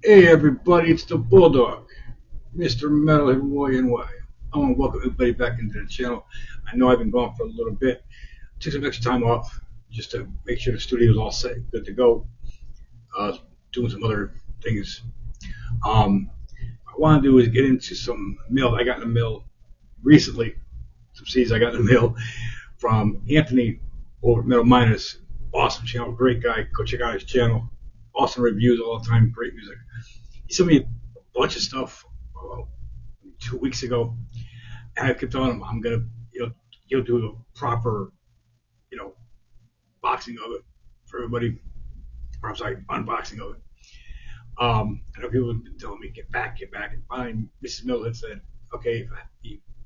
Hey everybody, it's the Bulldog, Mr. Metal Hawaiian Way. I want to welcome everybody back into the channel. I know I've been gone for a little bit. Took some extra time off just to make sure the studio's all set, good to go. Doing some other things. What I want to do is get into some mail I got in the mail recently. Some CDs I got in the mail from Anthony over at Metal Minus. Awesome channel, great guy. Go check out his channel. Awesome reviews all the time, great music. He sent me a bunch of stuff 2 weeks ago, and I kept telling him I'm gonna he'll do a proper you know boxing of it for everybody. Or I'm sorry, unboxing of it. I know people have been telling me get back, and finally Mrs. Miller had said, okay,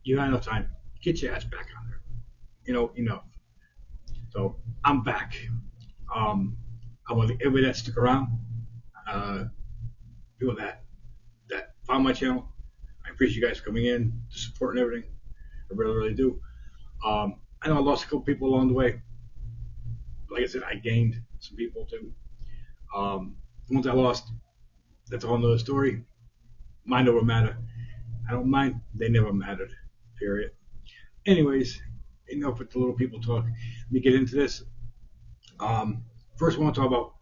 you had enough time, get your ass back on there. Enough. So I'm back. I want everybody that stuck around, uh, people that found my channel. I appreciate you guys coming in, the support and everything. I really, really do. I know I lost a couple people along the way. Like I said, I gained some people too. The ones I lost, that's a whole nother story. Mine never matter. I don't mind. They never mattered. Period. Anyways, enough with the little people talk. Let me get into this. First, I want to talk about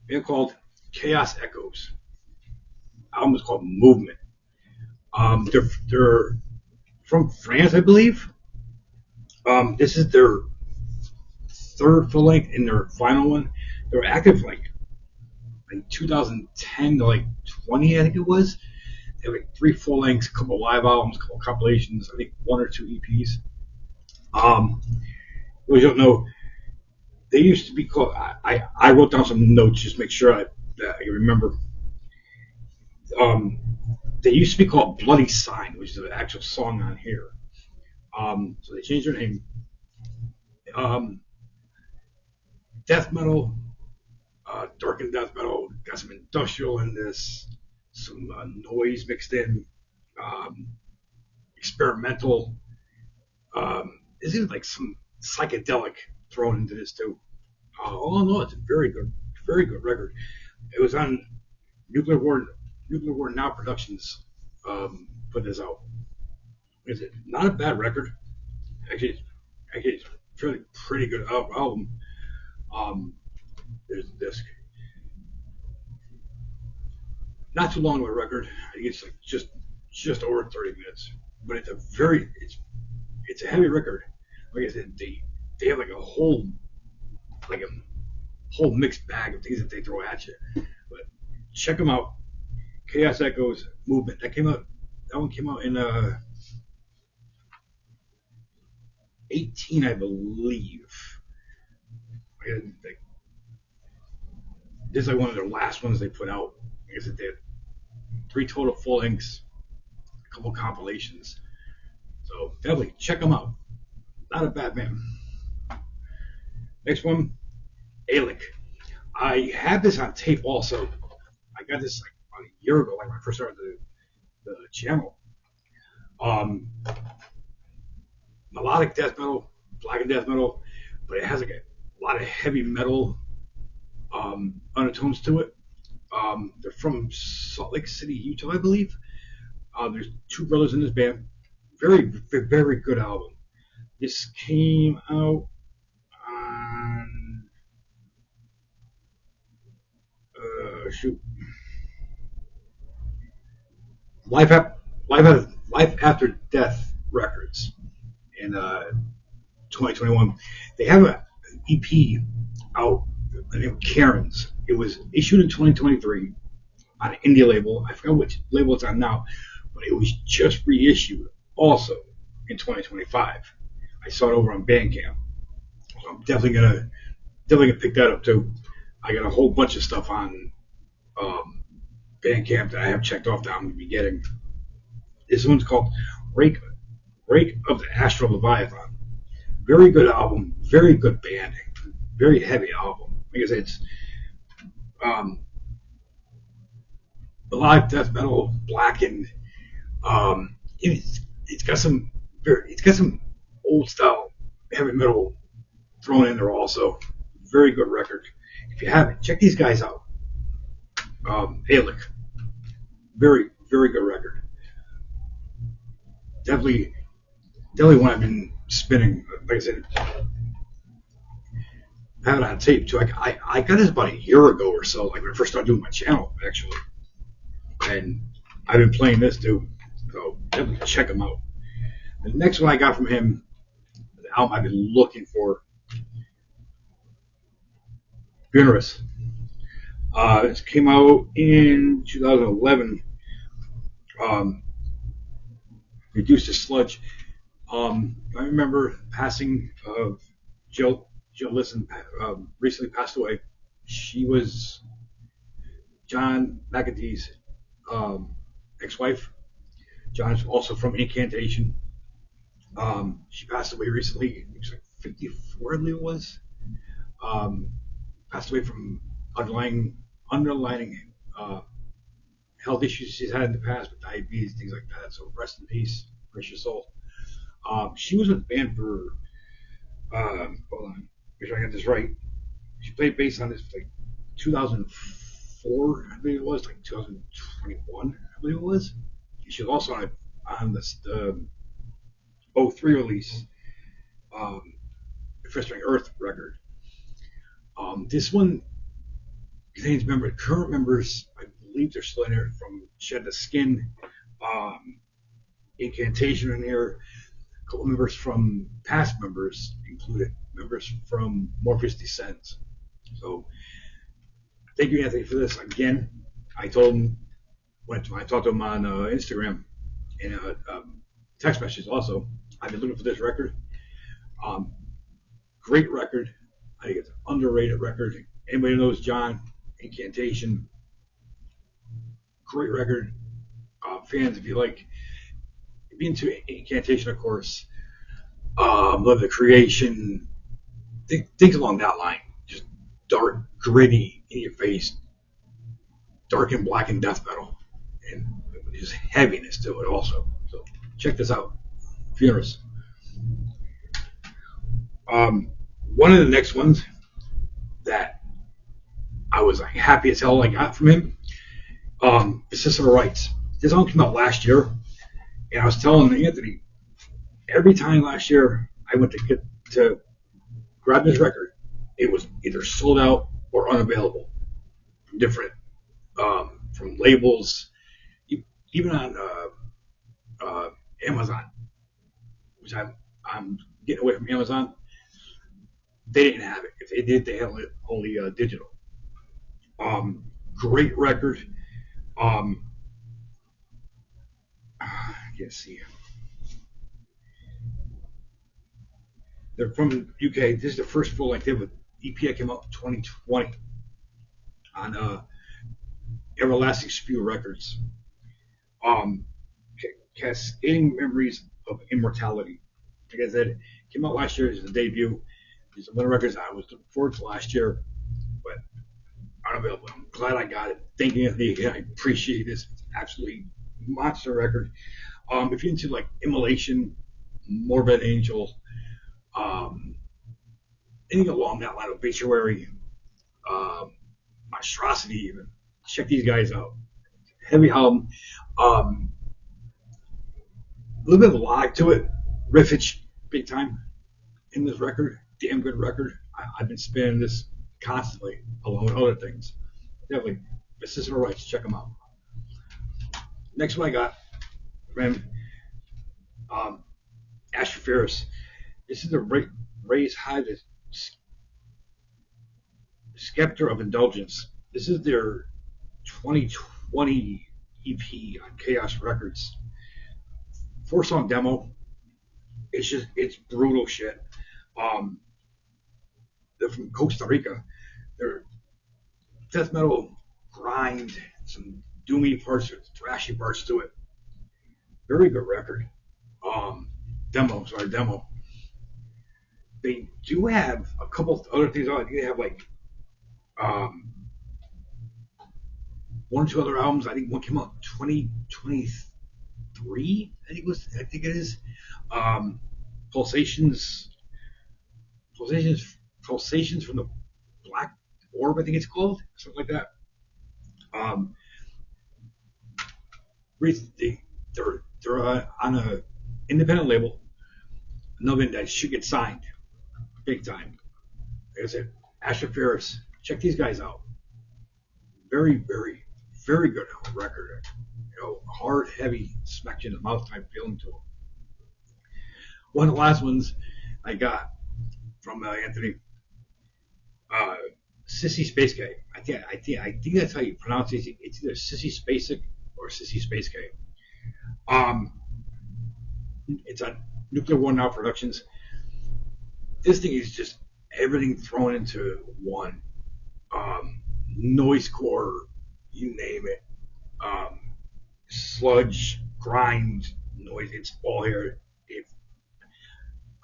a band called Chaos Echoes. The album is called Movement. They're from France, I believe. This is their third full length and their final one. They were active like 2010 to like 20, I think it was. They have like three full lengths, a couple live albums, a couple compilations, I think one or two EPs. We don't know. They used to be called. I wrote down some notes just to make sure that I remember. Um, they used to be called Bloody Sign, which is an actual song on here. So they changed their name. Um, Death metal, dark and death metal. Got some industrial in this, some noise mixed in, um, experimental. There's even like some psychedelic thrown into this too. All in all, it's a very good record. It was on Nuclear War, Nuclear War Now Productions. Put this out. Is it not a bad record? Actually, it's really pretty good album. Um, there's this not too long of a record. I think it's like just over 30 minutes, but it's a heavy record. Like I said, they have like a whole mixed bag of things that they throw at you. But check them out. Chaos Echoes Movement. That one came out in 18, I believe. This is like one of their last ones they put out. I guess they had three total full lengths, a couple compilations. So definitely check them out. Not a bad band. Next one, Alic. I have this on tape also. I got this like about a year ago, like when I first started the channel. Um, Melodic death metal, black and death metal, but it has like a lot of heavy metal undertones to it. They're from Salt Lake City, Utah, I believe. There's two brothers in this band. Very good album. This came out on shoot, Life After Life After Death Records in 2021. They have an EP out named Karen's. It was issued in 2023 on an indie label. I forgot which label it's on now, but it was just reissued also in 2025. I saw it over on Bandcamp. So I'm definitely gonna pick that up too. I got a whole bunch of stuff on um, Bandcamp that I have checked off that I'm gonna be getting. This one's called Rake Rake of the Astral Leviathan. Very good album, very good banding, very heavy album because it's um, a lot of death metal, blackened. It's got some old style heavy metal thrown in there also. Very good record. If you haven't, check these guys out. Alic. Very, very good record. Definitely, definitely one I've been spinning. Like I said, I have it on tape too. I got this about a year ago or so, like when I first started doing my channel, actually. And I've been playing this too. So definitely check him out. The next one I got from him, the album I've been looking for, Funerus. This came out in 2011. Um, Reduced to Sludge. I remember passing of Jill. Jill Listen recently passed away. She was John McAtee's um, ex-wife. John's also from Incantation. She passed away recently. She was like 54, I believe it was. Um, Passed away from underlying health issues she's had in the past with diabetes, things like that. So rest in peace, precious soul. She was with the band for hold on, make sure I got this right. She played bass on this like 2004, I believe it was, like 2021, I believe it was. She was also on this '03 release, um, Festering Earth record. This one contains current members. I believe they're still in there from Shed the Skin, um, Incantation in here. A couple members from past members included, members from Morpheus Descends. So thank you, Anthony, for this. Again, I told him when I talked to him on Instagram and text messages also. I've been looking for this record. Um, Great record. I think it's an underrated record. Anybody knows John, Incantation, great record. Fans, if you like, if you're into Incantation, of course, love the creation, things along that line. Just dark, gritty, in your face, dark and black and death metal, and just heaviness to it also. So check this out, Funerus. One of the next ones that I was like happy as hell I got from him, System of Rights. This song came out last year, and I was telling Anthony every time last year I went to grab this record, it was either sold out or unavailable from different from labels, even on Amazon, which I'm getting away from Amazon. They didn't have it. If they did, they had only digital. Great record. Um, I can't see. They're from UK. This is the first full length. With EP came out in 2020 on Everlasting Spew Records. Um, Cascading Memories of Immortality. Like I said, it came out last year as a debut. It's one of the records I was looking forward to last year, but unavailable. I'm glad I got it. Thank you, Anthony. I appreciate this. It's absolutely monster record. If you're into like Immolation, Morbid Angel, um, anything along that line, Obituary, Monstrosity, even check these guys out. Heavy album, a little bit of a lag to it. Riffage, big time in this record. Damn good record. I've been spinning this constantly, along with other things. Definitely, System of Rights. Check them out. Next one I got, man, um, Astrophorus. This is the Raise High the Scepter of Indulgence. This is their 2020 EP on Chaos Records. 4-song demo. It's brutal shit. They're from Costa Rica. They're death metal grind, some doomy parts, thrashy parts to it. Very good record. Demo. They do have a couple of other things on. They have like one or two other albums. I think one came out in 2023. I think it is. Pulsations from the Black Orb. I think it's called something like that. Um, they're on a independent label, nothing that should get signed big time. Like I said, Asher Ferris, check these guys out. Very, very, very good record. Hard, heavy, smack you in the mouth type feeling to them. One of the last ones I got from Anthony, uh, Sissy Space K. I think that's how you pronounce it. It's either Sissy Spacek or Sissy Space K. Um, it's on Nuclear One Now Productions. This thing is just everything thrown into one. Noise core, you name it. Um, Sludge, grind, noise. It's all here. If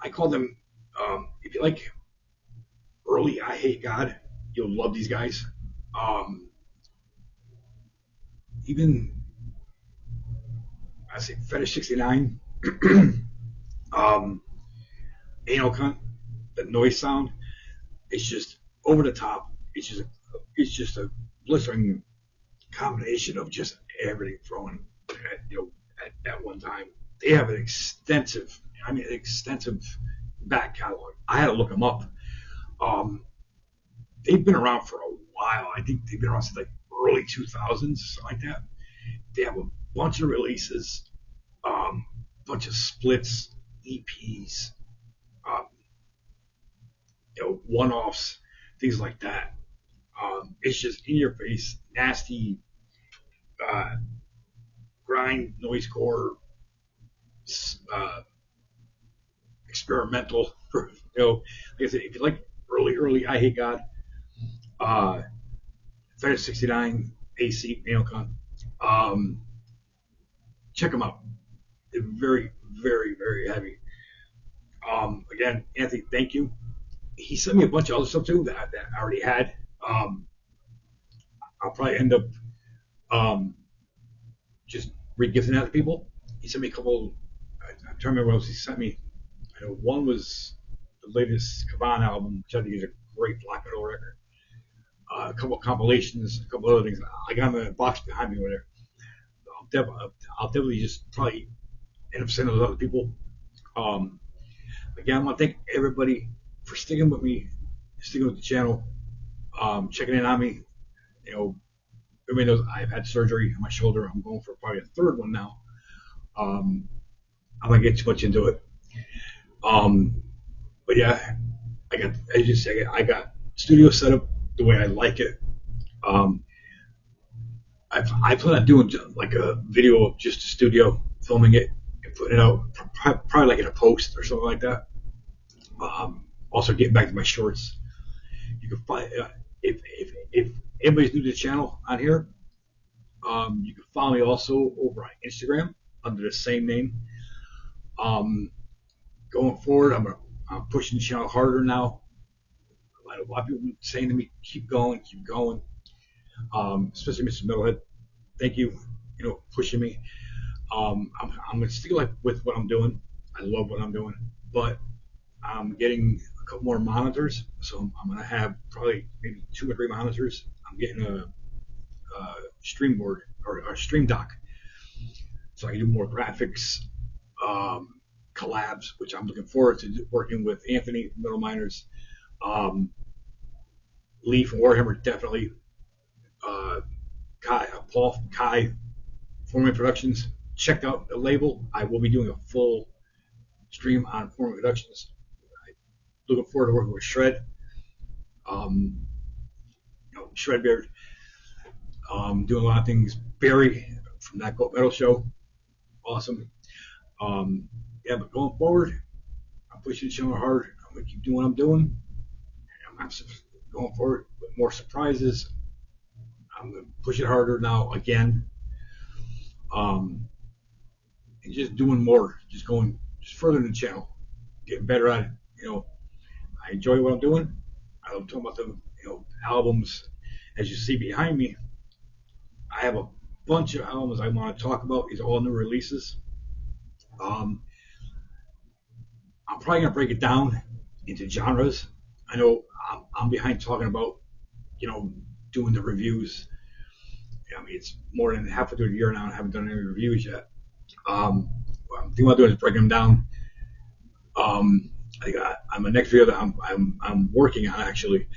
I call them, if you like early I Hate God, you'll love these guys. Um, Even I say Fetish 69, um, Anal Cunt, the noise sound. It's just over the top. It's just a blistering combination of just everything thrown at one time. They have an extensive back catalog. I had to look them up. Um, they've been around for a while. I think they've been around since like early 2000s, something like that. They have a bunch of releases, bunch of splits, EPs, um, one-offs, things like that. It's just in your face, nasty, uh, grind, noise core, uh, experimental. Like I said, if you like early I Hate God, uh, Fetish 69, AC, Nailcon, check them out. They're very, very, very heavy. Again, Anthony, thank you. He sent me a bunch of other stuff too that I already had. Um, I'll probably end up um, just regifting that to people. He sent me a couple. I'm trying to remember what else he sent me. I know one was the latest Kavan album, which I think is a great black metal record. A couple of compilations, a couple of other things. I got them in a box behind me over there. I'll definitely just probably end up sending those other people. Um, Again, I want to thank everybody for sticking with me, sticking with the channel, checking in on me. You know, everybody knows I've had surgery on my shoulder. I'm going for probably a third one now. Um, I'm gonna get too much into it. Um, but yeah, as you say, I got studio set up the way I like it. Um, I plan on doing like a video of just the studio, filming it and putting it out, probably like in a post or something like that. Also, getting back to my shorts, you can find if anybody's new to the channel on here, you can follow me also over on Instagram under the same name. Um, Going forward, I'm pushing the channel harder now. A lot of people saying to me, keep going, keep going. Especially Mr. Metalhead, thank you, pushing me. I'm gonna stick with what I'm doing. I love what I'm doing, but I'm getting a couple more monitors, so I'm gonna have probably maybe 2 or 3 monitors. I'm getting a stream board or a stream dock, so I can do more graphics, um, collabs, which I'm looking forward to working with Anthony from Metal Miners, um, Lee from Warhammer, definitely, Paul from Kai, Foreman Productions. Check out the label. I will be doing a full stream on Foreman Productions. Looking forward to working with Shred, Shredbeard, doing a lot of things. Barry from that Goat Metal Show, awesome. Yeah, but going forward, I'm pushing the channel hard. I'm gonna keep doing what I'm doing. I'm going forward with more surprises. I'm gonna push it harder now again, and just doing more, just going just further in the channel, getting better at it. I enjoy what I'm doing. I love talking about the albums. As you see behind me, I have a bunch of albums I want to talk about. These are all new releases. Um, I'm probably gonna break it down into genres. I know I'm behind talking about, doing the reviews I mean, it's more than halfway through the year now, and I haven't done any reviews yet. What I'm thinking about doing is breaking them down. I'm a next video that I'm working on actually.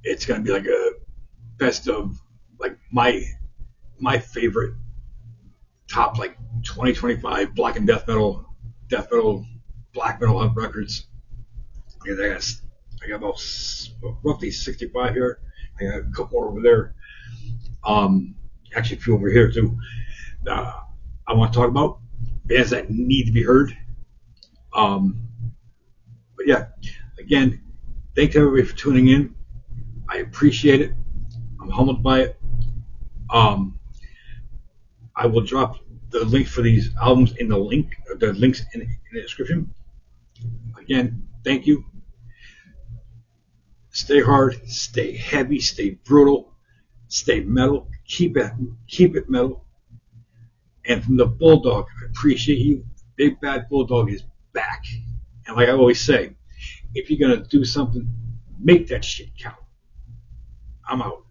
It's gonna be like a best of like my favorite top like 2025 black and death metal, black metal records. And I got about roughly 65 here. I got a couple more over there. Actually, a few over here too. Uh, I want to talk about bands that need to be heard. Um, but yeah, again, thanks everybody for tuning in. I appreciate it. I'm humbled by it. Um, I will drop the link for these albums in the links in the description. Again, thank you. Stay hard, stay heavy, stay brutal, stay metal. Keep it metal. And from the Bulldog, I appreciate you. Big Bad Bulldog is back. And like I always say, if you're gonna do something, make that shit count. I'm out.